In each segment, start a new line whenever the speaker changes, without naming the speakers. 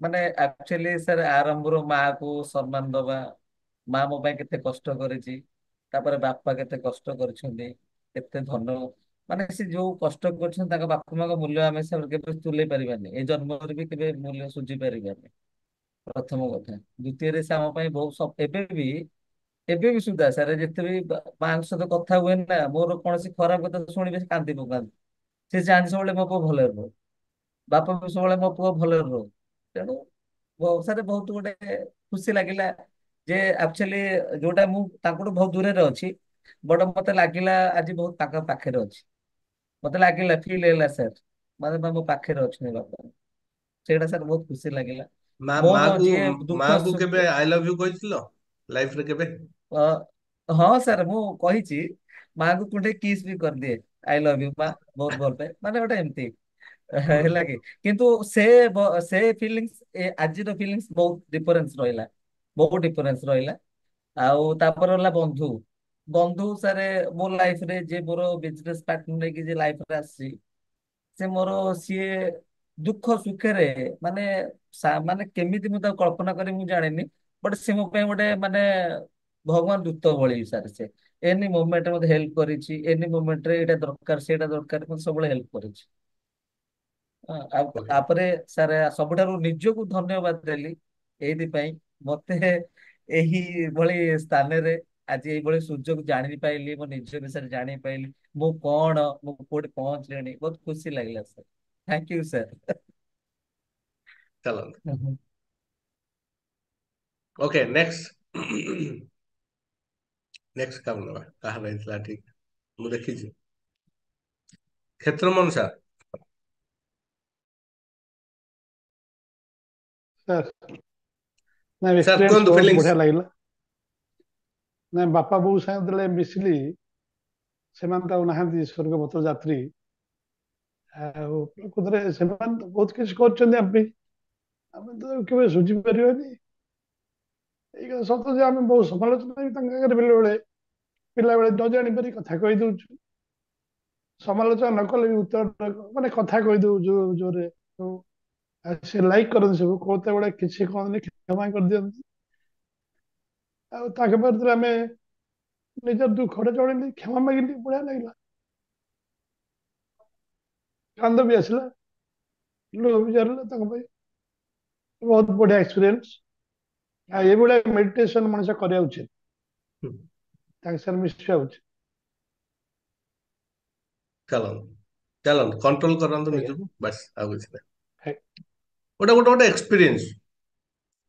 ମାନେ actually sir ଆରମ୍ଭରୁ ମା କୁ ସମ୍ମାନ ଦବା, ମା ମୋ ପାଇଁ କେତେ କଷ୍ଟ କରିଛି, ତାପରେ ବାପା କେତେ କଷ୍ଟ କରିଛନ୍ତି, କେତେ ଧନ, ମାନେ ସେ ଯୋଉ କଷ୍ଟ କରିଛନ୍ତି ତାଙ୍କ ବାପା ମାଙ୍କ ମୂଲ୍ୟ ଆମେ ସାର୍ କେବେ ତୁଲେଇ ପାରିବାନି, ଏ ଜନ୍ମରେ ବି କେବେ ମୂଲ୍ୟ ସୁଝି ପାରିବାନି। ପ୍ରଥମ କଥା। ଦ୍ଵିତୀୟରେ ସେ ଆମ ପାଇଁ ବହୁତ ଏବେ ବି ସୁଦ୍ଧା ସାର୍ ଯେତେ ବି ମାଙ୍କ ସହିତ କଥା ହୁଏନି ନା, ମୋର କୌଣସି ଖରାପ କଥା ଶୁଣିବେ ସେ କାନ୍ଦି ପକାନ୍ତି। ସେ ଚାହାନ୍ତି ସବୁବେଳେ ମୋ ପୁଅ ଭଲରେ ରହୁ, ବାପା ବି ସବୁବେଳେ ମୋ ପୁଅ ଭଲରେ ରହୁ। ତେଣୁ ସାର୍ ବହୁତ ଗୋଟେ ଖୁସି ଲାଗିଲା ଯେ ଆକ୍ଚୁଆଲି ଯୋଉଟା ମୁଁ ତାଙ୍କଠୁ ବହୁତ ଦୂରରେ ଅଛି, ବଟ ମତେ ଲାଗିଲା ଆଜି ବହୁତ ତାଙ୍କ ପାଖରେ ଅଛି। ମତେ ଲାଗିଲା ଫିଲ୍ ହେଲା ସାର୍, ମାନେ ମୋ ପାଖରେ ଅଛନ୍ତି ବାପା। ସେଇଟା ସାର୍ ବହୁତ ଖୁସି ଲାଗିଲା।
ମା
ମୋର
ମାକୁ
ଯିଏ ଦୁଃଖ
ମାକୁ କେବେ
ସୁଖ
ଆଇ ଲଭ୍ ୟୁ କହିଥିଲ ଲାଇଫରେ କେବେ?
ଅ, ହଁ ସାର୍ ମୁଁ କହିଛି, ମାଙ୍କୁ କୁଣ୍ଡେ କିସ୍ ବି କରିଦିଏ। ଆଇ ଲଭ୍ ୟୁ ମା, ବହୁତ ଭଲ ପାଏ, ମାନେ ଗୋଟେ ଏମିତି
ହୁଁ।
ହେଲା କି। କିନ୍ତୁ ସେ ଫିଲିଙ୍ଗସ୍ ଆଜିର ଫିଲିଙ୍ଗସ୍ ବହୁତ ଡିଫରେନ୍ସ ରହିଲା, ବହୁତ ଡିଫରେନ୍ସ ରହିଲା। ଆଉ ତାପରେ ହେଲା ବନ୍ଧୁ। ବନ୍ଧୁ ସାର୍ ମୋ ଲାଇଫରେ ଯେ ମୋର ବିଜନେସ ପାର୍ଟନର ନେଇକି ଯେ ଲାଇଫରେ ଆସିଛି, ସେ ମୋର ସିଏ ଦୁଃଖ ସୁଖରେ ମାନେ ମାନେ କେମିତି ମୁଁ ତାକୁ କଳ୍ପନା କରି ମୁଁ ଜାଣିନି, ବଟ ସେ ମୋ ପାଇଁ ଗୋଟେ ମାନେ ଭଗବାନ ଦୂତ ଭଳି ସାର୍ ସେ। ଏନି ମୋମେଣ୍ଟରେ ମତେ ହେଲ୍ପ କରିଛି, ଏନି ମୋମେଣ୍ଟରେ ଏଇଟା ଦରକାର ସେଇଟା ଦରକାର ମତେ ସବୁବେଳେ ହେଲ୍ପ କରିଛି। ଆଉ
ଓକେ।
ତାପରେ ସାର୍ ସବୁଠାରୁ ନିଜକୁ ଧନ୍ୟବାଦ ଦେଲି ଏଇଥିପାଇଁ, ମତେ ଏହି ଭଳି ସ୍ଥାନରେ ଆଜି ଏଇଭଳି ସୁଯୋଗ ଜାଣି ପାଇଲି, ମୋ ନିଜ ବିଷୟରେ ଜାଣି ପାଇଲି, ମୁଁ କଣ, ମୁଁ କୋଉଠି ପହଞ୍ଚିଲିଣି, ବହୁତ ଖୁସି ଲାଗିଲା ସାର୍। Thank you sir.
ଚାଲନ୍ତୁ। Okay next. ନେକ୍ସଟ କାମ ନବା କାହାର ହେଇଥିଲା ଠିକ, ମୁଁ ଦେଖିଛି। କ୍ଷେତ୍ର ମନସା।
ସାର୍ ନାଇଁ
ସାର୍
ଏକ୍ସପିରିଏନ୍ସ
କୁହନ୍ତୁ
ବହୁତ
ଫିଲିଙ୍ଗସ୍।
ବଢିଆ ଲାଗିଲା। ନାଇଁ ବାପା ବୋଉ ସାଙ୍ଗେ ଯେତେବେଳେ ମିଶିଲି, ସେମାନେ ତ ଆଉ ନାହାନ୍ତି, ସ୍ୱର୍ଗପଥ ଯାତ୍ରୀ। ଆଉ ପ୍ରକୃତରେ ସେମାନେ ତ ବହୁତ କିଛି କରିଛନ୍ତି ଆମ ପାଇଁ, ଆମେ ତ କେବେ ସୁଝି ପାରିବାନି। ଏଇ କଥା ସତ ଯେ ଆମେ ବହୁତ ସମାଲୋଚନା ବି ତାଙ୍କ ଆଗରେ ବେଳେବେଳେ ପିଲାବେଳେ ନ ଜାଣିପାରି କଥା କହିଦଉଛୁ। ସମାଲୋଚନା ନ କଲେ ବି ଉତ୍ତର ମାନେ କଥା କହିଦଉ ଯୋଉ ଜୋରେ। ଆଉ ସେ ଲାଇକ୍ କରନ୍ତି, ସବୁ କେତେବେଳେ କିଛି କହନ୍ତି, କ୍ଷମା କରିଦିଅନ୍ତି। ଆଉ ତାଙ୍କ ପାଖରେ ଆମେ ନିଜର ଦୁଃଖଟା ଜଣେଇଲି, କ୍ଷମା ମାଗିଲି, ବଢିଆ ଲାଗିଲା। କାନ୍ଦ ବି ଆସିଲା, ଲୁହ ବି ଝରିଲା ତାଙ୍କ ପାଇଁ। ବହୁତ ବଢିଆ ଏକ୍ସପିରିଏନ୍ସ। ଆଉ ଏଇଭଳିଆ ମେଡିଟେସନ ମଣିଷ କରିବା ଉଚିତ, ତାଙ୍କ ସାଙ୍ଗରେ ମିଶିବା ଉଚିତ।
ଚାଲନ୍ତୁ, ଚାଲନ୍ତୁ କଣ୍ଟ୍ରୋଲ କରନ୍ତୁ
ଆଜ୍ଞା
ନିଜକୁ, ବାସ୍ ଆଉ କିଛି ନାହିଁ।
ଆଜ୍ଞା।
ଗୋଟେ ଏକ୍ସପିରିଏନ୍ସ,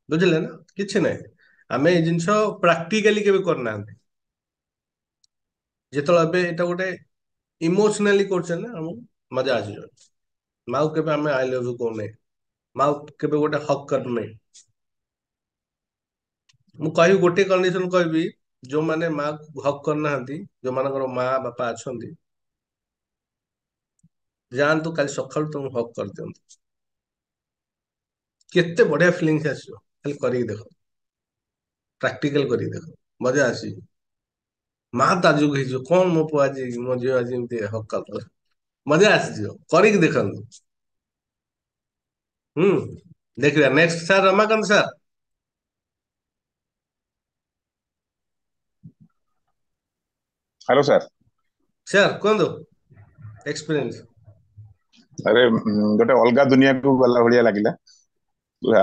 ବୁଝିଲେ ନା? କିଛି ନାହିଁ। ଆମେ ଏଇ ଜିନିଷ ପ୍ରାକ୍ଟିକାଲି କେବେ କରିନାହାନ୍ତି। ଯେତେବେଳେ ଏବେ ଏଇଟା ଗୋଟେ ଇମୋସନାଲି କରୁଛେ ନା, ଆମକୁ ମଜା ଆସିଯାଉଛି। ମାଉ କେବେ ଆମେ ଆଇ ଲଭ୍ ୟୁ କହୁନେ, ମାଉ କେବେ ଗୋଟେ ହକ୍ କରୁନେ। ମୁଁ କହିବି ଗୋଟେ କଣ୍ଡିସନ କହିବି, ଯୋଉମାନେ ମା ହକ୍ କରିନାହାନ୍ତି, ଯୋଉମାନଙ୍କର ମା ବାପା ଅଛନ୍ତି, ଯାଆନ୍ତୁ କାଲି ସକାଳୁ ତମକୁ ହକ୍ କରିଦିଅନ୍ତୁ। କେତେ ବଢିଆ ଫିଲିଙ୍ଗସ୍ ଆସିବ, ଖାଲି କରିକି ଦେଖ, ପ୍ରାକ୍ଟିକାଲ କରିକି ଦେଖ, ମଜା ଆସିବ। ମା ତାଜୁକ ହେଇଯିବ, କଣ ମୋ ପୁଅ ଆଜି, ମୋ ଝିଅ ଆଜି ଏମିତି ହକ୍ କରିଦେଲା। ମଜା ଆସିଯିବ, କରିକି ଦେଖନ୍ତୁ। ହୁଁ, ଦେଖିବା next sir Ramakant sir.
Hello sir.
Sir କୁହନ୍ତୁ ଏକ୍ସପିରିଏନ୍ସ।
ଆରେ ଗୋଟେ ଅଲଗା ଦୁନିଆକୁ ଗଲା ଭଳିଆ ଲାଗିଲା ପୁରା।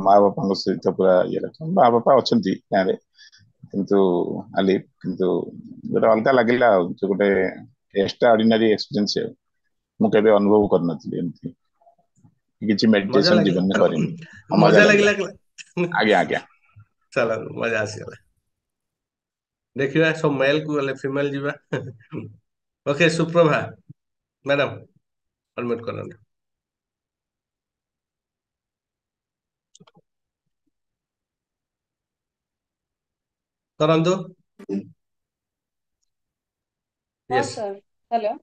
ମା ବାପାଙ୍କ ସହିତ ପୁରା ଇଏ ରଖ, ମା ବାପା ଅଛନ୍ତି ଗାଁରେ, କିନ୍ତୁ ଆଲି କିନ୍ତୁ ଗୋଟେ ଅଲଗା ଲାଗିଲା ଆଉ, ଯେ ଗୋଟେ ଏକ୍ସଟ୍ରା ଅର୍ଡିନାରୀ ଏକ୍ସପିରିଏନ୍ସ। ମୁଁ କେବେ ଅନୁଭବ କରିନଥିଲି ଏମିତି କିଛି
ମଜା
ମେଡିଟେସନ
ଲାଗିଲା।
ଜୀବନରେ କରିନି। ଆଉ ମଜା
ମଜା
ଲାଗିଲା।
ଲାଗିଲା।
ଆଜ୍ଞା ଆଜ୍ଞା।
ଚାଲ ମଜା ଆସିଗଲା। ଦେଖିବା ସବୁ ମେଲ କୁ ଗଲେ ଫିମେଲ ଯିବା। ଓକେ ସୁପ୍ରଭା ମ୍ୟାଡାମ ଅନମ୍ୟୁଟ କରନ୍ତୁ। କରନ୍ତୁ।
हाँ
ୟେସ୍।
सर। हेलो।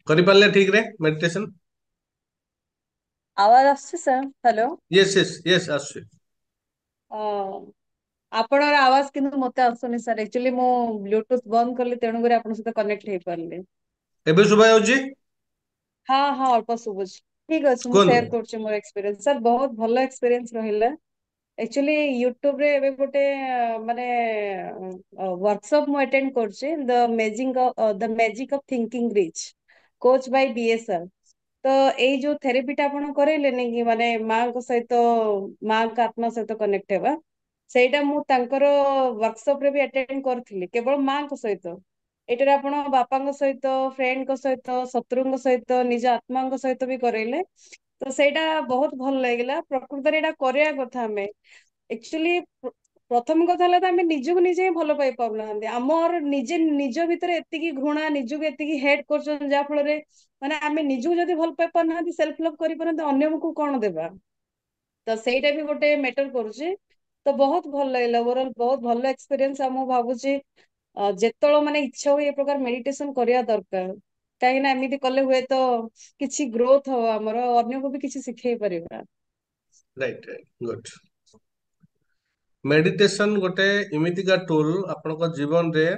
କରିପାରିଲେ ଠିକ ରେ ମେଡିଟେସନ?
आवाज आସୁଛି sir? Hello.
Yes yes yes ଆସୁଛି।
ଆପଣଙ୍କର ଆୱାଜ କିନ୍ତୁ ମତେ ଆସୁନି ସାର୍, ଆକ୍ଚୁଆଲି ମୁଁ ବ୍ଲୁଟୁଥ ବନ୍ଦ କଲି, ତେଣୁକରି ଆପଣଙ୍କ ସହିତ କନେକ୍ଟ ହେଇପାରିଲି।
ଏବେ ଶୁଭା ଯାଉଛି?
ହଁ ହଁ ଅଳ୍ପ ଶୁଭୁଛି। ଠିକ ଅଛି ମୁଁ
କୁହନ୍ତୁ।
ସେୟାର କରୁଛି ମୋର ଏକ୍ସପିରିଏନ୍ସ ସାର୍ ବହୁତ ଭଲ ଏକ୍ସପିରିଏନ୍ସ ରହିଲା। ଆକ୍ଚୁଆଲି ୟୁଟ୍ୟୁବ ରେ ଏବେ ଗୋଟେ ମାନେ ୱାର୍କସପ୍ ମୁଁ ଆଟେଣ୍ଡ କରୁଛି the magic of thinking rich coach by BSR. ତ ଏଇ ଯୋଉ ଥେରାପିଟା ଆପଣ କରେଇଲେନି କି ମାନେ ମାଙ୍କ ସହିତ ମାଙ୍କ ଆତ୍ମା ସହିତ କନେକ୍ଟ ହେବା, ସେଇଟା ମୁଁ ତାଙ୍କର ୱାର୍କସପ୍ ରେ ବି ଆଟେଣ୍ଡ କରିଥିଲି କେବଳ ମାଙ୍କ ସହିତ। ଏଇଟାରେ ଆପଣ ବାପାଙ୍କ ସହିତ, ଫ୍ରେଣ୍ଡଙ୍କ ସହିତ, ଶତ୍ରୁଙ୍କ ସହିତ, ନିଜ ଆତ୍ମାଙ୍କ ସହିତ ବି କରେଇଲେ। ତ ସେଇଟା ବହୁତ ଭଲ ଲାଗିଲା। ପ୍ରକୃତରେ ଏଇଟା କରିବା କଥା ଆମେ। ଆକ୍ଚୁଆଲି ପ୍ରଥମ କଥା ହେଲା ତ ଆମେ ନିଜକୁ ନିଜେ ହିଁ ଭଲ ପାଇ ପାରୁନାହାନ୍ତି। ଆମର ନିଜେ ନିଜ ଭିତରେ ଏତିକି ଘୃଣା, ନିଜକୁ ଏତିକି ହେଟ୍ କରୁଛନ୍ତି, ଯାହା ଫଳରେ ମାନେ ଆମେ ନିଜକୁ ଯଦି ଭଲ ପାଇ ପାରୁନାହାନ୍ତି, ସେଲ୍ଫ ଲଭ୍ କରିପାରୁନାହାନ୍ତି, ଅନ୍ୟକୁ କଣ ଦେବା? ତ ସେଇଟା ବି ଗୋଟେ ମ୍ୟାଟର କରୁଛି। ତ ବହୁତ ଭଲ ଲାଗିଲା, ଓଭରଅଲ୍ ବହୁତ ଭଲ ଏକ୍ସପିରିଏନ୍ସ। ଆଉ ମୁଁ ଭାବୁଛି ଯେତେବେଳେ ମାନେ ଇଚ୍ଛା ହୁଏ ଏ ପ୍ରକାର ମେଡିଟେସନ କରିବା ଦରକାର। କାହିଁକି ନା ଏମିତି କଲେ ହୁଏତ କିଛି ଗ୍ରୋଥ ହବ ଆମର, ଅନ୍ୟକୁ ବି କିଛି ଶିଖେଇ ପାରିବା।
Right right good. ମେଡିଟେସନ ଗୋଟେ ଏମିତିକା ଟୁଲ ଆପଣଙ୍କ ଜୀବନରେ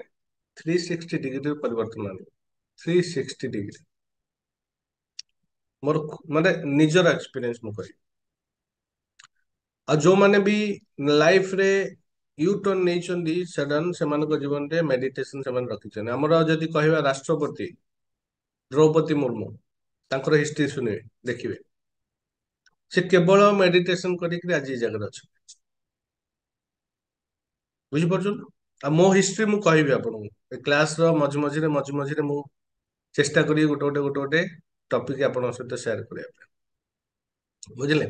360 ଡିଗ୍ରୀ ପରିବର୍ତ୍ତନ ଆଣିବ। 360 ଡିଗ୍ରୀ। ମୋର ମାନେ ନିଜର ଏକ୍ସପିରିଏନ୍ସ ମୁଁ କହିବି। ଆଉ ଯୋଉମାନେ ବି ଲାଇଫରେ ୟୁ ଟର୍ନ ନେଇଛନ୍ତି ସଡନ, ସେମାନଙ୍କ ଜୀବନରେ ମେଡିଟେସନ ସେମାନେ ରଖିଛନ୍ତି। ଆମର ଯଦି କହିବା ରାଷ୍ଟ୍ରପତି ଦ୍ରୌପଦୀ ମୁର୍ମୁ, ତାଙ୍କର ହିଷ୍ଟ୍ରି ଶୁଣିବେ, ଦେଖିବେ ସେ କେବଳ ମେଡିଟେସନ କରିକି ଆଜି ଏ ଜାଗାରେ ଅଛନ୍ତି। ବୁଝିପାରୁଛନ୍ତି? ଆଉ ମୋ ହିଷ୍ଟ୍ରି ମୁଁ କହିବି ଆପଣଙ୍କୁ, ଏ କ୍ଲାସର ମଝି ମଝିରେ ମୁଁ ଚେଷ୍ଟା କରିବି ଗୋଟେ ଟପିକ ଆପଣଙ୍କ ସହିତ ସେୟାର କରିବା ପାଇଁ। ବୁଝିଲେ?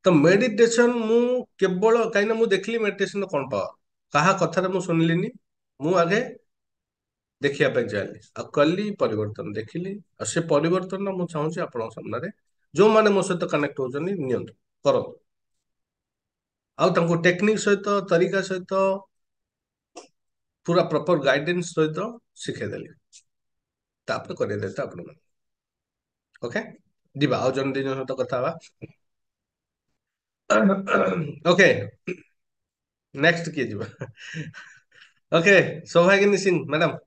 ତ ମେଡିଟେସନ ମୁଁ କେବଳ କାହିଁକିନା ମୁଁ ଦେଖିଲି ମେଡିଟେସନ କଣ ପାୱାର। କାହା କଥାରେ ମୁଁ ଶୁଣିଲିନି, ମୁଁ ଆଗେ ଦେଖିବା ପାଇଁ ଚାହିଁଲି, ଆଉ କଲି ପରିବର୍ତ୍ତନ ଦେଖିଲି। ଆଉ ସେ ପରିବର୍ତ୍ତନ ମୁଁ ଚାହୁଁଛି ଆପଣଙ୍କ ସାମ୍ନାରେ ଯୋଉମାନେ ମୋ ସହିତ କନେକ୍ଟ ହଉଛନ୍ତି ନିଅନ୍ତୁ, କରନ୍ତୁ। ଆଉ ତାଙ୍କୁ ଟେକ୍ନିକ ସହିତ, ତରିକା ସହିତ, ପୁରା ପ୍ରପର ଗାଇଡେନ୍ସ ସହିତ ଶିଖେଇଦେଲି। ତାପରେ କରେଇଦେଲେ ତ ଆପଣମାନେ। ଓକେ, ଯିବା ଆଉ ଜଣେ ଦି ଜଣ ସହିତ କଥା ହବା। ଓକେ, ନେକ୍ସଟ କିଏ ଯିବା? Okay, Saubhagini Singh madam.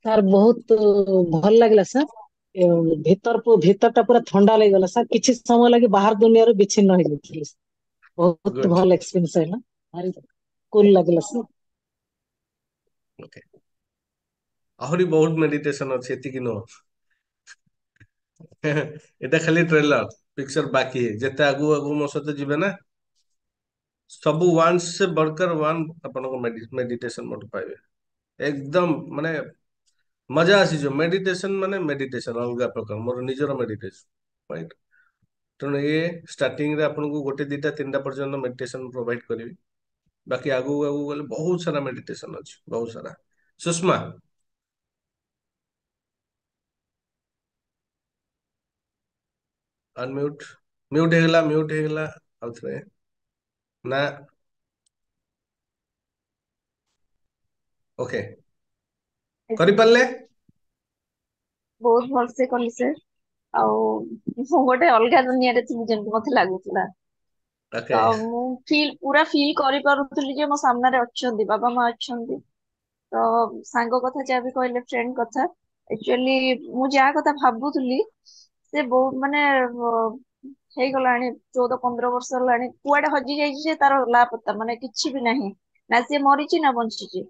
Sir ବହୁତ ଭଲ ଲାଗିଲା ସାର୍। ଭିତରଟା ପୁରା ଥଣ୍ଡା ଲାଗିଗଲା ସାର୍। କିଛି ସମୟ ଲାଗି ବାହାର ଦୁନିଆରୁ ବିଚ୍ଛିନ୍ନ ହେଇଯାଇଥିଲି। ବହୁତ
ଗୁଡ୍।
ଭଲ ଏକ୍ସପିରିଏନ୍ସ ହେଲା, ଭାରି କୁଲ ଲାଗିଲା ସାର୍।
ଓକେ, ଆହୁରି ବହୁତ ମେଡିଟେସନ ଅଛି, ଏତିକି ନୁହଁ। ଏଟା ଖାଲି ଟ୍ରେଲର, ପିକ୍ଚର ବାକି। ଯେତେ ଆଗକୁ ଆଗକୁ ମୋ ସହିତ ଯିବେ ନା, ସବୁ ୱାନ୍ସ ସେ ବଢକର ୱାନ୍ ଆପଣଙ୍କ ମେଡିଟେସନ ମୋଠୁ ପାଇବେ। ଏକଦମ ମାନେ ମଜା ଆସିଯିବ। ମେଡିଟେସନ ମାନେ ମେଡିଟେସନ ଅଲଗା ପ୍ରକାର, ମୋର ନିଜର ମେଡିଟେସନ ରାଇଟ। ତେଣୁ ଏ ଷ୍ଟାର୍ଟିଂରେ ଆପଣଙ୍କୁ ଗୋଟେ ଦିଟା ତିନିଟା ପର୍ଯ୍ୟନ୍ତ ମେଡିଟେସନ ପ୍ରୋଭାଇଡ କରିବି। ବାକି ଆଗକୁ ଆଗକୁ ଗଲେ ବହୁତ ସାରା ମେଡିଟେସନ ଅଛି, ବହୁତ ସାରା। ସୁଷମା, ଅନମ୍ୟୁଟ, ମ୍ୟୁଟ ହେଇଗଲା ଆଉଥରେ। ନା, ଓକେ, କରିପାରିଲେ?
ବହୁତ ଭଲସେ କଲି ସେ। ଆଉ ମୁଁ ଗୋଟେ ଅଲଗା ଦୁନିଆରେ ଥିଲି ଯେମିତି ମତେ ଲାଗୁଥିଲା।
ଓକେ।
ତ ମୁଁ ପୁରା ଫିଲ୍ କରିପାରୁଥିଲି ଯେ ମୋ ସାମ୍ନାରେ ଅଛନ୍ତି, ବାବା ମା ଅଛନ୍ତି। ତ ସାଙ୍ଗ କଥା ଯାହା ବି କହିଲେ, ଫ୍ରେଣ୍ଡ କଥା, ଆକ୍ଚୁଆଲି ମୁଁ ଯାହା କଥା ଭାବୁଥିଲି ସେ ବହୁତ ମାନେ ହେଇଗଲାଣି 14-15 ବର୍ଷ ହେଲାଣି, କୁଆଡେ ହଜି ଯାଇଛି ଯେ ତାର ଲାପତା, ମାନେ କିଛି ବି ନାହିଁ। ନା ସିଏ ମରିଛି ନା ବଞ୍ଚିଛି।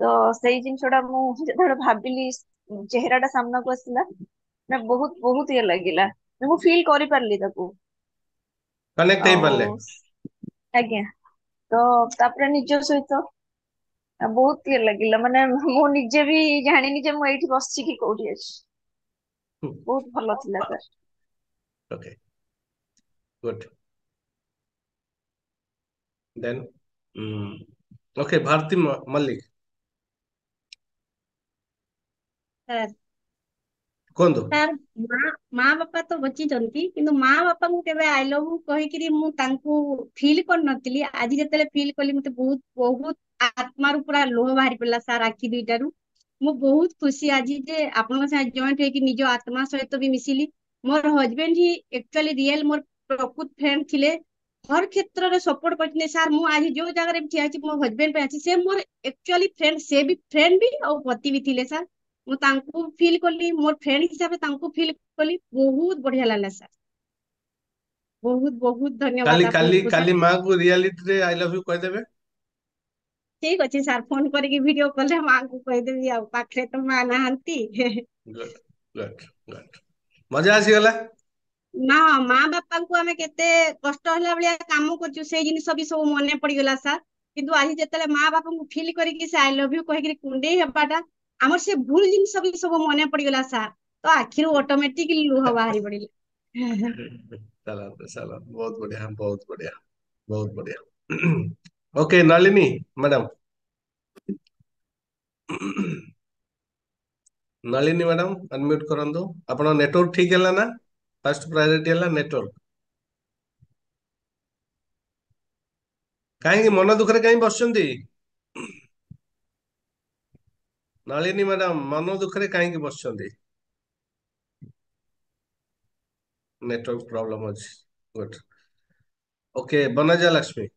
ତ ସେଇ ଜିନିଷ ଟା ମୁଁ ଯେତେବେଳେ ଭାବିଲି, ଚେହେରା ଟା ସାମ୍ନାକୁ ଆସିଲା, ନା ବହୁତ ବହୁତ ଇଏ ଲାଗିଲା। ମୁଁ ଫିଲ୍ କରିପାରିଲି ତାକୁ।
କନେକ୍ଟ ହେଇପାରିଲେ?
ଆଉ ଆଜ୍ଞା, ତ ତାପରେ ନିଜ ସହିତ ବହୁତ ଇଏ ଲାଗିଲା, ମାନେ ମୁଁ ନିଜେ ବି ଜାଣିନି ଯେ ମୁଁ ଏଇଠି ବସିଛି କି କୋଉଠି ଅଛି। ବହୁତ ଭଲ ଥିଲା sir.
Okay, good. Then okay, Bharati Mallick
sir
କୁହନ୍ତୁ।
ସାର୍ ମା ମା ବାପା ତ ବଞ୍ଚିଛନ୍ତି, କିନ୍ତୁ ମା ବାପାଙ୍କୁ କେବେ ଆଇ ଲଭ୍ ୟୁ କହିକିରି ମୁଁ ତାଙ୍କୁ ଫିଲ୍ କରିନଥିଲି। ଆଜି ଯେତେବେଳେ ଫିଲ୍ କଲି, ମତେ ବହୁତ ବହୁତ ଆତ୍ମାରୁ ପୁରା ଲୁହ ବାହାରି ପଡିଲା ସାର୍, ଆଖି ଦୁଇଟାରୁ। ମୁଁ ବହୁତ ଖୁସି ଆଜି ଯେ ଆପଣଙ୍କ ସାଙ୍ଗେ ଜଏଣ୍ଟ ହେଇକି ନିଜ ଆତ୍ମା ସହିତ ବି ମିଶିଲି। ମୋର ହଜବେଣ୍ଡ ହିଁ ଆକ୍ଚୁଆଲି ରିଏଲ ମୋର ପ୍ରକୃତ ଫ୍ରେଣ୍ଡ ଥିଲେ। ହର କ୍ଷେତ୍ରରେ ସପୋର୍ଟ କରିଥିଲେ ସାର୍। ମୁଁ ଆଜି ଯୋଉ ଜାଗାରେ ବି ଠିଆ ହେଇଛି ମୋ ହଜବେଣ୍ଡ ପାଇଁ ଅଛି। ସେ ମୋର ଆକ୍ଚୁଆଲି ଫ୍ରେଣ୍ଡ, ସେ ବି ଫ୍ରେଣ୍ଡ ବି ଆଉ ପତି ବି ଥିଲେ ସାର୍। ମୁଁ ତାଙ୍କୁ ଫିଲ୍ କଲି, ମୋର ଫ୍ରେଣ୍ଡ ହିସାବରେ ତାଙ୍କୁ ଫିଲ୍ କଲି, ବହୁତ ବଢିଆ ଲାଗିଲା ସାର୍। ବହୁତ ବହୁତ
କାଲି
ଧନ୍ୟବାଦ
କାଲି
ଆପଣଙ୍କୁ ସାର୍।
କାଲି ମାଙ୍କୁ ରିଆଲିଟିରେ ଆଇ ଲଭ୍ ୟୁ କହିଦେବେ।
ଠିକ ଅଛି ସାର୍, ଫୋନ କରିକି ଭିଡିଓ କଲରେ ମାଙ୍କୁ କହିଦେବି, ଆଉ ପାଖରେ ତ ମା ନାହାନ୍ତି।
Good good good. ମଜା ଆସିଗଲା।
ନା, ମା ବାପାଙ୍କୁ ଆମେ କେତେ କଷ୍ଟ ହେଲା ଭଳିଆ କାମ କରୁଛୁ, ସେଇ ଜିନିଷ ବି ସବୁ ମନେ ପଡିଗଲା ସାର୍। କିନ୍ତୁ ଆଜି ଯେତେବେଳେ ମା ବାପାଙ୍କୁ ଫିଲ୍ କରିକି ସେ ଆଇ ଲଭ୍ ୟୁ କହିକିରି କୁଣ୍ଡେଇ ହେବାଟା, ଆମର ସେ ଭୁଲ ଜିନିଷ ବି ସବୁ ମନେ ପଡିଗଲା ସାର୍। ତ ଆଖିରୁ ଅଟୋମେଟିକଲି ଲୁହ ବାହାରି ପଡିଲା।
ଚାଲ ଚାଲ, ବହୁତ ବଢିଆ ବହୁତ ବଢିଆ ବହୁତ ବଢିଆ। Okay Nalini madam. Nalini madam unmute କରନ୍ତୁ। ଆପଣ ନେଟୱାର୍କ ଠିକ ହେଲା ନା? ଫାଷ୍ଟ ପ୍ରାୟୋରିଟି ହେଲା ନେଟୱାର୍କ। କାହିଁକି ମନ ଦୁଃଖରେ କାହିଁ ବସୁଛନ୍ତି? ନଳିନୀ ମ୍ୟାଡାମ ମନ ଦୁଃଖରେ କାହିଁକି ବସୁଛନ୍ତି? ନେଟୱାର୍କ ପ୍ରୋବ୍ଲେମ ଅଛି। ଗୁଡ୍। ଓକେ ବନଜା ଲକ୍ଷ୍ମୀ।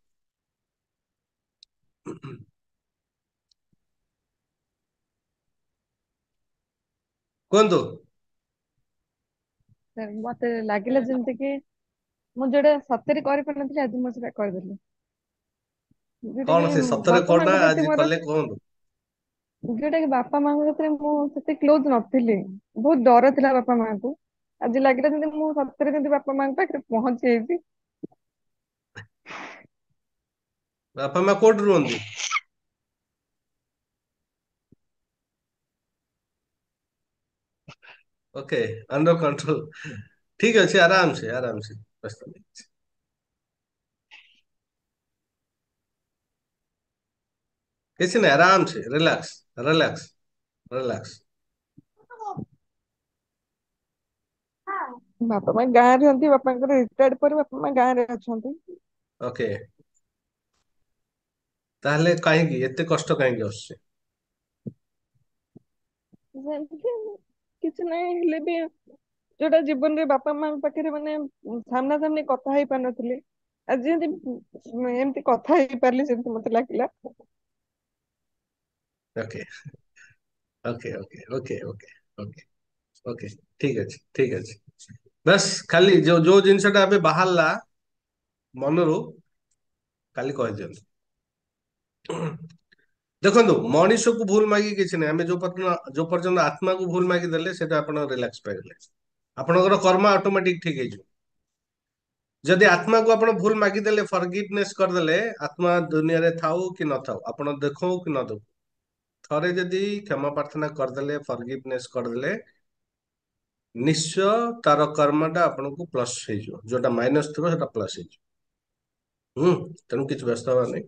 କୁହନ୍ତୁ।
ମତେ ଲାଗିଲା ଯେମିତି କି ମୁଁ ଯୋଉଟା ସତରେ କରିପାରିନଥିଲି ଆଜି ମୁଁ ସେଟା କରିଦେଲି। ଯୋଉଟା
କଣ
କି
ସେ ସତରେ
ବାପା
କଣ
ମାଙ୍କ ପ୍ରତି
ଆଜି
ମୋର,
କଲେ କୁହନ୍ତୁ।
ଯୋଉଟା କି ବାପା ମାଙ୍କ ଭିତରେ ମୁଁ ସେତେ କ୍ଲୋଜ ନଥିଲି, ବହୁତ ଡର ଥିଲା ବାପା ମାଙ୍କୁ। ଆଜି ଲାଗିଲା ଯେମିତି ମୁଁ ସତରେ ଯେମିତି ବାପା ମାଙ୍କ ପାଖରେ ପହଞ୍ଚି ଯାଇଛି।
ବାପା ମା କୋଉଠି ରୁହନ୍ତି? Okay under control. ଠିକ ଅଛି, ଆରାମ ସେ ବ୍ୟସ୍ତ ନାହିଁ। କିଛି ନାହିଁ, ଆରାମ ସେ ରିଲାକ୍ସ ରିଲାକ୍ସ ରିଲାକ୍ସ।
ବାପା ମା ଗାଁରେ ରୁହନ୍ତି, ବାପାଙ୍କର ରିଟାୟାର୍ଡ ପରେ ବାପା ମା ଗାଁରେ ଅଛନ୍ତି।
ଓକେ ତାହେଲେ କାହିଁକି ଏତେ କଷ୍ଟ କାହିଁକି ଆସୁଛି?
ସେମିତି କିଛି ନାହିଁ, ହେଲେ ବି ଯୋଉଟା ଜୀବନରେ ବାପା ମାଙ୍କ ପାଖରେ ମାନେ ସାମ୍ନା ସାମ୍ନି କଥା ହେଇ ପାରୁନଥିଲି, ଆଜି ଯେମିତି ଏମିତି କଥା ହେଇପାରିଲି ସେମିତି ମତେ ଲାଗିଲା।
Okay okay okay okay okay okay okay ଠିକ ଅଛି ଠିକ ଅଛି। ବାସ୍ ଖାଲି ଯୋଉ ଯୋଉ ଜିନିଷଟା ଏବେ ବାହାରିଲା ମନରୁ କାଲି କହିଦିଅନ୍ତୁ। ଦେଖନ୍ତୁ ମଣିଷକୁ ଭୁଲ ମାଗି କିଛି ନାହିଁ। ଆମେ ଯୋଉ ପର୍ଯ୍ୟନ୍ତ ଆତ୍ମାକୁ ଭୁଲ ମାଗି ଦେଲେ ସେଟା ଆପଣ ରିଲାକ୍ସ ପାଇଗଲେ, ଆପଣଙ୍କର କର୍ମ ଅଟୋମେଟିକ ଠିକ ହେଇଯିବ। ଯଦି ଆତ୍ମାକୁ ଆପଣ ଭୁଲ ମାଗିଦେଲେ, ଫରଗିଭନେସ୍ କରିଦେଲେ, ଆତ୍ମା ଦୁନିଆରେ ଥାଉ କି ନଥାଉ, ଆପଣ ଦେଖଉ କି ନ ଦେଖୁ, ଥରେ ଯଦି କ୍ଷମା ପ୍ରାର୍ଥନା କରିଦେଲେ, ଫରଗିଭନେସ୍ କରିଦେଲେ, ନିଶ୍ଚୟ ତାର କର୍ମଟା ଆପଣଙ୍କୁ ପ୍ଲସ୍ ହେଇଯିବ। ଯୋଉଟା ମାଇନସ ଥିବ ସେଟା ପ୍ଲସ୍ ହେଇଯିବ। ତେଣୁ କିଛି ବ୍ୟସ୍ତ ହବାର ନାହିଁ,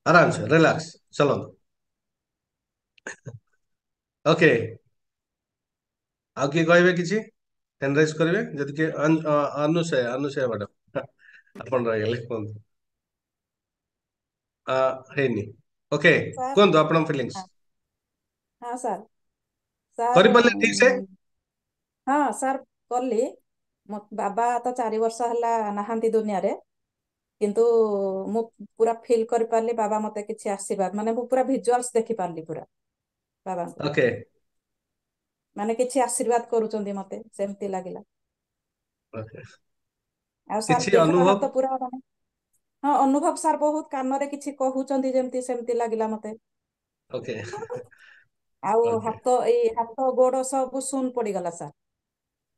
ଆରାମସେ ରିଲାକ୍ସ ଚଲନ୍ତୁ। ଓକେ ଆଉ କିଏ କହିବେ କିଛି? ହ୍ୟାଣ୍ଡ ରାଇଜ କରିବେ ଯଦି କିଏ। ଅନୁସୟା ମ୍ୟାଡାମ ଆପଣ ରହିଗଲେ, କୁହନ୍ତୁ। ହେଇନି। Okay
sir.
କୁହନ୍ତୁ ଆପଣଙ୍କ ଫିଲିଙ୍ଗସ୍।
ହଁ ହଁ ସାର୍। ସାର୍
କରିପାରିଲେ ଠିକ ସେ?
ହଁ ସାର୍ କଲି। ମୋ ବାବା ତ 4 ବର୍ଷ ହେଲା ନାହାନ୍ତି ଦୁନିଆରେ, କିନ୍ତୁ ମୁଁ ପୁରା ଫିଲ୍ କରିପାରିଲି ବାବା ମତେ କିଛି ଆଶୀର୍ବାଦ, ମାନେ ମୁଁ ପୁରା ଭିଜୁଆଲ୍ସ ଦେଖିପାରିଲି ପୁରା ବାବାଙ୍କୁ,
ଓକେ
ମାନେ କିଛି ଆଶୀର୍ବାଦ କରୁଛନ୍ତି ମତେ, ସେମିତି ଲାଗିଲା।
ଓକେ
ଆଉ ସାର୍
କିଛି
ଦେହର
ଅନୁଭବ?
ହାତ ପୁରା ମାନେ, ହଁ ଅନୁଭବ ସାର୍ ବହୁତ, କାନରେ କିଛି କହୁଛନ୍ତି ଯେମିତି, ସେମିତି ଲାଗିଲା ମତେ।
ଓକେ
ଆଉ
ଓକେ
ହାତ ଗୋଡ ସବୁ ଶୂନ ପଡିଗଲା ସାର୍।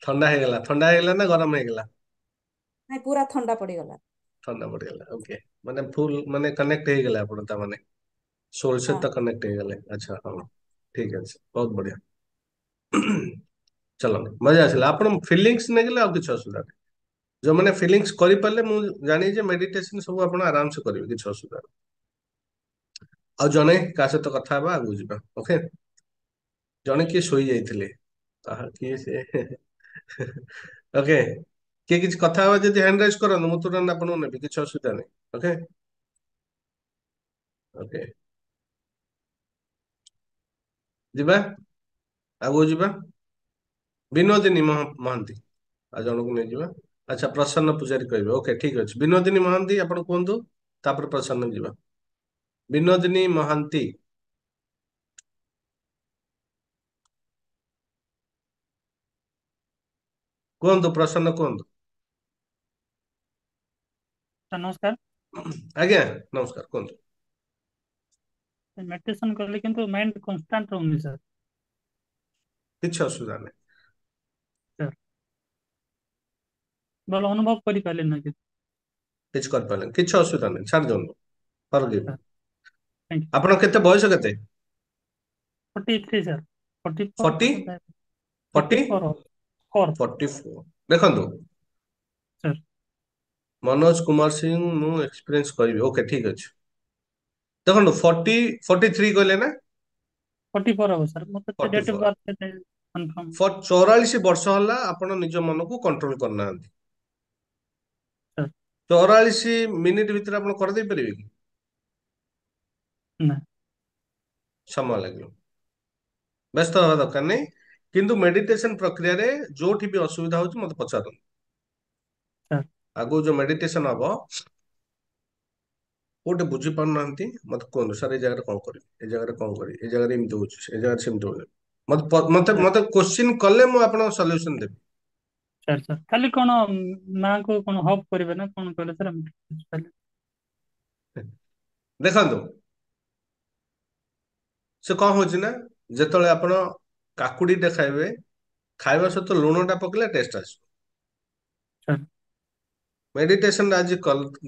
ଥଣ୍ଡା ହେଇଗଲା ନା ଗରମ ହେଇଗଲା?
ନାଇଁ ପୁରା ଥଣ୍ଡା ପଡିଗଲା।
ଥଣ୍ଡା ପଡିଗଲା। ଓକେ ମାନେ ଫୁଲ ମାନେ କନେକ୍ଟ ହେଇଗଲେ ଆପଣ, ତା ମାନେ ସୋଲ
ହଁ
ସହିତ କନେକ୍ଟ ହେଇଗଲେ। ଆଚ୍ଛା ହଁ ଠିକ ଅଛି, ବହୁତ ବଢିଆ। ଚଲ ମଜା ଆସିଲା। ଆପଣ ଫିଲିଙ୍ଗସ ନେଇଗଲେ ଆଉ କିଛି ଅସୁବିଧା ନାହିଁ। ଯୋଉମାନେ ଫିଲିଙ୍ଗସ କରିପାରିଲେ, ମୁଁ ଜାଣି ଯେ ମେଡିଟେସନ ସବୁ ଆପଣ ଆରାମସେ କରିବେ, କିଛି ଅସୁବିଧା ନାହିଁ। ଆଉ ଜଣେ କାହା ସହିତ କଥା ହେବା, ଆଗକୁ ଯିବା। ଓକେ ଜଣେ କିଏ ଶୋଇ ଯାଇଥିଲେ, ତାହା କିଏ ସେ? ଓକେ କିଏ କିଛି କଥା ହବା ଯଦି ହ୍ୟାଣ୍ଡ ରାଇଜ କରନ୍ତୁ, ମୁଁ ତୁରନ୍ତ ଆପଣଙ୍କୁ ନେବି, କିଛି ଅସୁବିଧା ନାହିଁ। ଓକେ ଓକେ ଯିବା, ଆଗକୁ ଯିବା। ବିନୋଦିନୀ ମହାନ୍ତି ଆଉ ଜଣଙ୍କୁ ନେଇଯିବା। ଆଚ୍ଛା ପ୍ରସନ୍ନ ପୂଜାରୀ କହିବେ। ଓକେ ଠିକ ଅଛି, ବିନୋଦିନୀ ମହାନ୍ତି ଆପଣ କୁହନ୍ତୁ, ତାପରେ ପ୍ରସନ୍ନ ଯିବା। ବିନୋଦିନୀ ମହାନ୍ତି। କୁହନ୍ତୁ ପ୍ରସନ୍ନ କୁହନ୍ତୁ।
ସାର୍ ନମସ୍କାର।
ଆଜ୍ଞା ନମସ୍କାର କୁହନ୍ତୁ।
ମେଡିଟେସନ କଲେ କିନ୍ତୁ ମାଇଣ୍ଡ କନଷ୍ଟାଣ୍ଟ ରହୁନି ସାର୍।
କିଛି ଅସୁବିଧା ନାହିଁ।
ସାର୍ ଭଲ ଅନୁଭବ କରିପାରିଲେ ନା କିଛି?
କିଛି କରିପାରିଲେନି, କିଛି ଅସୁବିଧା ନାହିଁ, ଛାଡି ଦିଅନ୍ତୁ। ଫରଗିଭ୍।
Sir thank you.
ଆପଣ କେତେ ବୟସ କେତେ?
43 ସାର୍।
40
44
40
44 4
44। ଦେଖନ୍ତୁ
ସାର୍।
ମନୋଜ କୁମାର ସିଂ ମୁଁ ଏକ୍ସପିରିଏନ୍ସ କରିବି। ଓକେ ଠିକ ଅଛି। ଦେଖନ୍ତୁ 43 କହିଲେ ନା?
44 ହବ ସାର୍। ମୋତେ ତ ଡେଟ୍ ଅଫ୍
44
ବାର୍ଥ କନଫର୍ମ।
44 ବର୍ଷ ହେଲା ଆପଣ ନିଜ ମନକୁ କଣ୍ଟ୍ରୋଲ କରିନାହାନ୍ତି।
ସାର୍
44 ମିନିଟ ଭିତରେ ଆପଣ କରିଦେଇ ପାରିବେ କି?
ନା
ସମୟ ଲାଗିବ। ବ୍ୟସ୍ତ ହେବା ଦରକାର ନାହିଁ। କିନ୍ତୁ ମେଡିଟେସନ ପ୍ରକ୍ରିୟାରେ ଯୋଉଠି ବି ଅସୁବିଧା ହଉଛି ମତେ ପଚାରନ୍ତୁ।
ସାର୍
ଆଗକୁ ଯୋଉ ମେଡିଟେସନ ହବ, କୋଉଠି ବୁଝି ପାରୁନାହାନ୍ତି ମତେ କୁହନ୍ତୁ, ସାର୍ ଏଇ ଜାଗାରେ କଣ କରିବି, ଏ ଜାଗାରେ କଣ କରିବି, ଏ ଜାଗାରେ ଏମିତି ହଉଛି, ଏ ଜାଗାରେ ସେମିତି ହଉଛି। ମତେ
ସାର୍
ମତେ କୋଶ୍ଚିନ୍ କଲେ ମୁଁ ଆପଣଙ୍କ ସଲ୍ୟୁସନ ଦେବି।
ସାର୍ ସାର୍ ଖାଲି କଣ ମାଙ୍କୁ କଣ ହପ୍ କରିବେ ନା କଣ କହିଲେ ସାର୍? ମୁଁ ବୁଝିପାରିଲି।
ଦେଖନ୍ତୁ ସେ କଣ ହଉଛି ନା, ଯେତେବେଳେ ଆପଣ କାକୁଡିଟେ ଖାଇବେ, ଖାଇବା ସହିତ ଲୁଣଟା ପକେଇଲେ ଟେଷ୍ଟ ଆସିବ।
ସାର୍
ମେଡିଟେସନ ଆଜି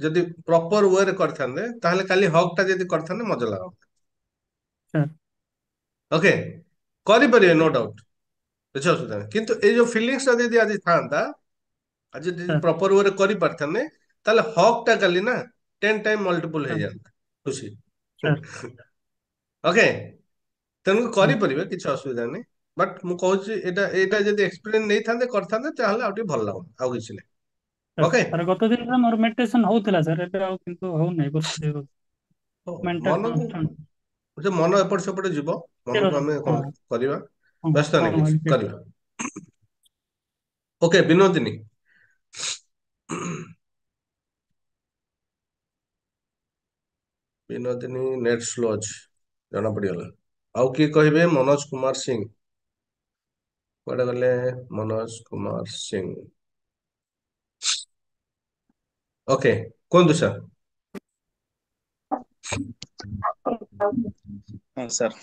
ଯଦି ପ୍ରପର ୱେରେ କରିଥାନ୍ତେ, ତାହେଲେ କାଲି ହକ୍ ଟା ଯଦି କରିଥାନ୍ତେ ମଜା ଲାଗନ୍ତା।
ସାର୍
ଓକେ କରିପାରିବେ, ନୋ ଡାଉଟ, କିଛି ଅସୁବିଧା ନାହିଁ। କିନ୍ତୁ ଏଇ ଯୋଉ ଫିଲିଙ୍ଗସ ଟା ଯଦି ଆଜି ଥାନ୍ତା, ଆଜି ଯଦି
ସାର୍
ପ୍ରପର ୱେରେ କରିପାରିଥାନ୍ତେ, ତାହେଲେ ହକ୍ ଟା କାଲି ନା 10 ଟାଇମ ମଲ୍ଟିପୁଲ
ସାର୍
ହେଇଯାନ୍ତା ଖୁସି।
ସାର୍
ଓକେ ତେଣୁ
ହୁଁ
କରିପାରିବେ, କିଛି ଅସୁବିଧା ନାହିଁ। ବଟ୍ ମୁଁ କହୁଛି ଏଇଟା ଏଇଟା ଯଦି ଏକ୍ସପିରିଏନ୍ସ ନେଇଥାନ୍ତେ କରିଥାନ୍ତେ, ତାହେଲେ ଆଉ ଟିକେ ଭଲ ଲାଗନ୍ତା, ଆଉ କିଛି ନାହିଁ।
ସାର୍
ଓକେ
ସାର୍ ଗତ ଦିନରେ ମୋର ମେଡିଟେସନ ହଉଥିଲା ସାର୍, ଏବେ ଆଉ କିନ୍ତୁ ହଉନାହିଁ ବର୍ଷେ ଦୁଇ ବର୍ଷ। ମେଣ୍ଟାଲ
ମନକୁ
କନଷ୍ଟାଣ୍ଟ।
ଯେ ମନ ଏପଟ ସେପଟ ଯିବ, ମନକୁ ଆମେ
ହଁ
କଣ କରିବା,
ହଁ
ବ୍ୟସ୍ତ
ହଁ
ନାହିଁ, କିଛି
ଏକ୍ସାକ୍ଟ।
କରିବା। Okay Binodini. Binodini net slow ଅଛି, ଜଣା ପଡିଗଲା। ଆଉ କିଏ କହିବେ? ମନୋଜ କୁମାର ସିଂ କୁଆଡେ ଗଲେ? ମନୋଜ କୁମାର ସିଂ। ଓକେ କୁହନ୍ତୁ ସାର୍।
ହଁ ସାର୍,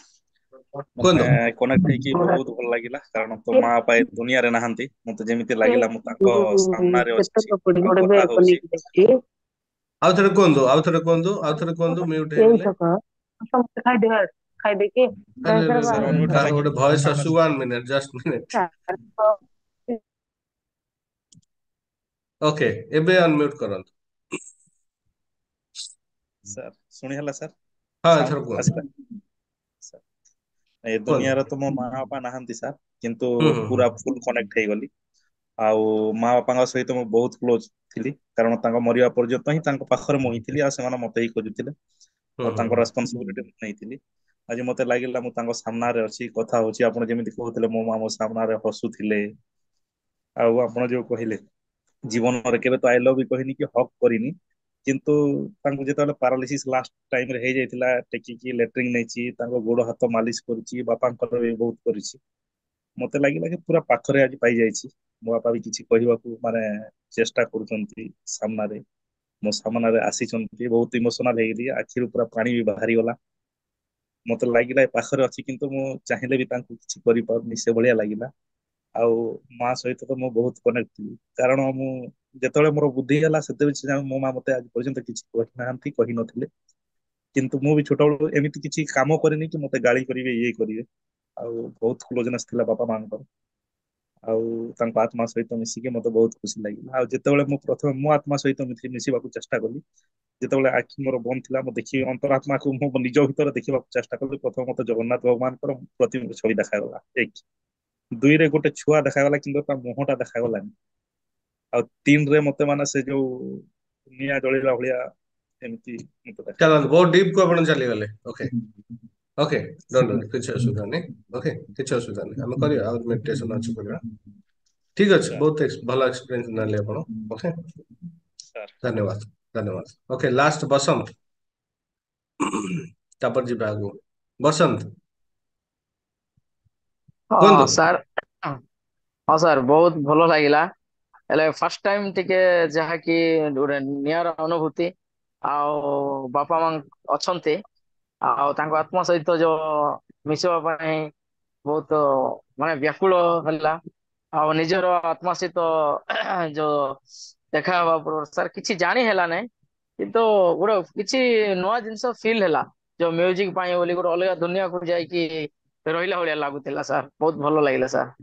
ମାନେ
କୁହନ୍ତୁ।
କନେକ୍ଟ ହେଇକି ବହୁତ ଭଲ ଲାଗିଲା, କାରଣ ତ ମା ବାପା ଏ ଦୁନିଆରେ ନାହାନ୍ତି। ମତେ ଯେମିତି ଲାଗିଲା ମୁଁ ତାଙ୍କ ସାମ୍ନାରେ ଅଛି ଆଉ କଥା ହଉଛି।
ଆଉ ଥରେ କୁହନ୍ତୁ, ଆଉ ଥରେ କୁହନ୍ତୁ, ଆଉ ଥରେ କୁହନ୍ତୁ, ମ୍ୟୁଟ ହେଇଗଲେ। ଆରେ ରେ ରେ
ସାର୍
ରେ,
ଅନମ୍ୟୁଟ ହେଲା
କାହାର
କି?
ଗୋଟେ ଭଏସ ଆସୁଛି, 1 ମିନିଟ, ଜଷ୍ଟ ମିନିଟ। ଓକେ ଏବେ ଅନମ୍ୟୁଟ କରନ୍ତୁ।
ସାର୍ ଶୁଣି ହେଲା ସାର୍?
ହଁ ଏଥର
ସାଉଣ୍ଡ
କୁହନ୍ତୁ,
ଆସିଲା? ସାର୍, ଏ
କୁହନ୍ତୁ।
ଦୁନିଆରେ ତ ମୋ ମା ବାପା ନାହାନ୍ତି ସାର୍, କିନ୍ତୁ
ହୁଁ ହୁଁ ହୁଁ
ପୁରା ଫୁଲ କନେକ୍ଟ ହେଇଗଲି। ଆଉ ମା ବାପାଙ୍କ ସହିତ ମୁଁ ବହୁତ କ୍ଲୋଜ ଥିଲି, କାରଣ ତାଙ୍କ ମରିବା ପର୍ଯ୍ୟନ୍ତ ହିଁ ତାଙ୍କ ପାଖରେ ମୁଁ ହିଁ ଥିଲି, ଆଉ ସେମାନେ ମତେ ହିଁ ଖୋଜୁଥିଲେ,
ହୁଁ
ଆଉ
ହୁଁ
ତାଙ୍କ ରେସପନସିବିଲିଟି ମୁଁ ନେଇଥିଲି। ଆଜି ମତେ ଲାଗିଲା ମୁଁ ତାଙ୍କ ସାମ୍ନାରେ ଅଛି, କଥା ହଉଛି, ଆପଣ ଯେମିତି କହୁଥିଲେ ମୋ ମା ମୋ ସାମ୍ନାରେ ହସୁଥିଲେ। ଆଉ ଆପଣ ଯୋଉ କହିଲେ ଜୀବନରେ କେବେ ତ ଆଇ ଲଭ୍ ୟୁ କହିନି କି ହକ୍ କରିନି, କିନ୍ତୁ ତାଙ୍କୁ ଯେତେବେଳେ ପାରାଲିସିସ୍ ଲାଷ୍ଟ ଟାଇମ ରେ ହେଇଯାଇଥିଲା, ଟେକିକି ଲେଟ୍ରିଂ ନେଇଛି, ତାଙ୍କ ଗୋଡ ହାତ ମାଲିସ କରିଛି, ବାପାଙ୍କର ବି ବହୁତ କରିଛି। ମତେ ଲାଗିଲା କି ପୁରା ପାଖରେ ଆଜି ପାଇଯାଇଛି। ମୋ ବାପା ବି କିଛି କହିବାକୁ ମାନେ ଚେଷ୍ଟା କରୁଛନ୍ତି ସାମ୍ନାରେ, ମୋ ସାମ୍ନାରେ ଆସିଛନ୍ତି, ବହୁତ ଇମୋସନାଲ ହେଇଗଲି, ଆଖିରୁ ପୁରା ପାଣି ବି ବାହାରିଗଲା। ମତେ ଲାଗିଲା ଏ ପାଖରେ ଅଛି, କିନ୍ତୁ ମୁଁ ଚାହିଁଲେ ବି ତାଙ୍କୁ କିଛି କରିପାରୁନି, ସେ ଭଳିଆ ଲାଗିଲା। ଆଉ ମା ସହିତ ତ ମୁଁ ବହୁତ କନେକ୍ଟ ଥିଲି, କାରଣ ମୁଁ ଯେତେବେଳେ ମୋର ବୁଦ୍ଧି ହେଲା ସେତେବେଳେ ସେ ମୋ ମା ମତେ ଆଜି ପର୍ଯ୍ୟନ୍ତ କିଛି କହିନାହାନ୍ତି, କହିନଥିଲେ। କିନ୍ତୁ ମୁଁ ବି ଛୋଟବେଳୁ ଏମିତି କିଛି କାମ କରିନି କି ମତେ ଗାଳି କରିବେ, ଇଏ କରିବେ। ଆଉ ବହୁତ କ୍ଲୋଜନେସ୍ ଥିଲା ବାପା ମାଙ୍କର। ଆଉ ତାଙ୍କ ଆତ୍ମା ସହିତ ମିଶିକି ମତେ ବହୁତ ଖୁସି ଲାଗିଲା। ଆଉ ଯେତେବେଳେ ମୁଁ ପ୍ରଥମେ ମୋ ଆତ୍ମା ସହିତ ମିଶିବାକୁ ଚେଷ୍ଟା କଲି, ଯେତେବେଳେ ଆଖି ମୋର ବନ୍ଦ ଥିଲା, ମୁଁ ଦେଖି ଅନ୍ତରାତ୍ମାକୁ ମୁଁ ନିଜ ଭିତରେ ଦେଖିବାକୁ ଚେଷ୍ଟା କଲି, ପ୍ରଥମ ମତେ ଜଗନ୍ନାଥ ଭଗବାନଙ୍କର ପ୍ରତିମୂର୍ତ୍ତି ଛବି ଦେଖାଗଲା, ଏକ। ଦୁଇରେ ଗୋଟେ ଛୁଆ ଦେଖାଗଲା, କିନ୍ତୁ ତା ମୁହଁ ଟା ଦେଖାଗଲାନି। ଆଉ ତିନରେ ମତେ ମାନେ ସେ ଯୋଉ ନିଆଁ ଜଳିଲା ଭଳିଆ ଏମିତି ମତେ ଦେଖାଗଲା।
ଚାଲନ୍ତୁ, ବହୁତ ଡିପ୍ କୁ ଆପଣ ଚାଲିଗଲେ। ଓକେ ଓକେ ଡୋଣ୍ଟ ୱରି, କିଛି ଅସୁବିଧା ନାହିଁ। ଓକେ କିଛି ଅସୁବିଧା ନାହିଁ, ଆମେ କରିବା, ଆଉ ମେଡିଟେସନ ଅଛି କରିବା। ଠିକ ଅଛି,
ସାର୍
ବହୁତ ଭଲ ଏକ୍ସପିରିଏନ୍ସ ନେଲେ ଆପଣ। ଓକେ
ସାର୍
ଧନ୍ୟବାଦ, ଧନ୍ୟବାଦ। ଓକେ ଲାଷ୍ଟ ବସନ୍ତ, ତାପରେ ଯିବା ଆଗକୁ। ବସନ୍ତ
ହଁ
କୁହନ୍ତୁ।
ସାର୍, ହଁ ସାର୍ ବହୁତ ଭଲ ଲାଗିଲା। ହେଲେ ଫାର୍ଷ୍ଟ ଟାଇମ ଟିକେ ଯାହାକି ଗୋଟେ ନିଆରା ଅନୁଭୂତି। ଆଉ ବାପା ମା ଅଛନ୍ତି, ଆଉ ତାଙ୍କ ଆତ୍ମା ସହିତ ଯୋଉ ମିଶିବା ପାଇଁ ବହୁତ ମାନେ ବ୍ୟାକୁଳ ହେଲା। ଆଉ ନିଜର ଆତ୍ମା ସହିତ ଯୋଉ ଦେଖା ହବା ପୂର୍ବରୁ ସାର୍ କିଛି ଜାଣି ହେଲା ନାହିଁ, କିନ୍ତୁ ଗୋଟେ କିଛି ନୂଆ ଜିନିଷ ଫିଲ୍ ହେଲା। ଯୋଉ ମ୍ୟୁଜିକ ପାଇଁ ବୋଲି ଗୋଟେ ଅଲଗା ଦୁନିଆକୁ ଯାଇକି ରହିଲା ଭଳିଆ ଲାଗୁଥିଲା ସାର୍, ବହୁତ ଭଲ ଲାଗିଲା ସାର୍।